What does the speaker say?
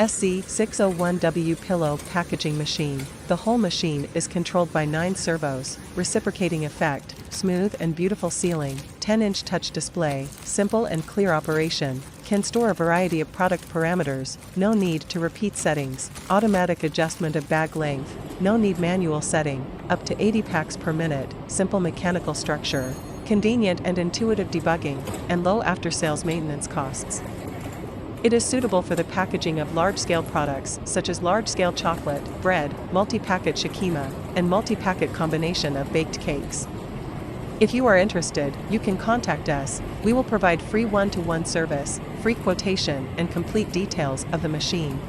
SC601W pillow packaging machine. The whole machine is controlled by 9 servos, reciprocating effect, smooth and beautiful sealing, 10-inch touch display, simple and clear operation, can store a variety of product parameters, no need to repeat settings, automatic adjustment of bag length, no need manual setting, up to 80 packs per minute, simple mechanical structure, convenient and intuitive debugging, and low after-sales maintenance costs. It is suitable for the packaging of large-scale products such as large-scale chocolate, bread, multi-packet shaqima, and multi-packet combination of baked cakes. If you are interested, you can contact us. We will provide free one-to-one service, free quotation, and complete details of the machine.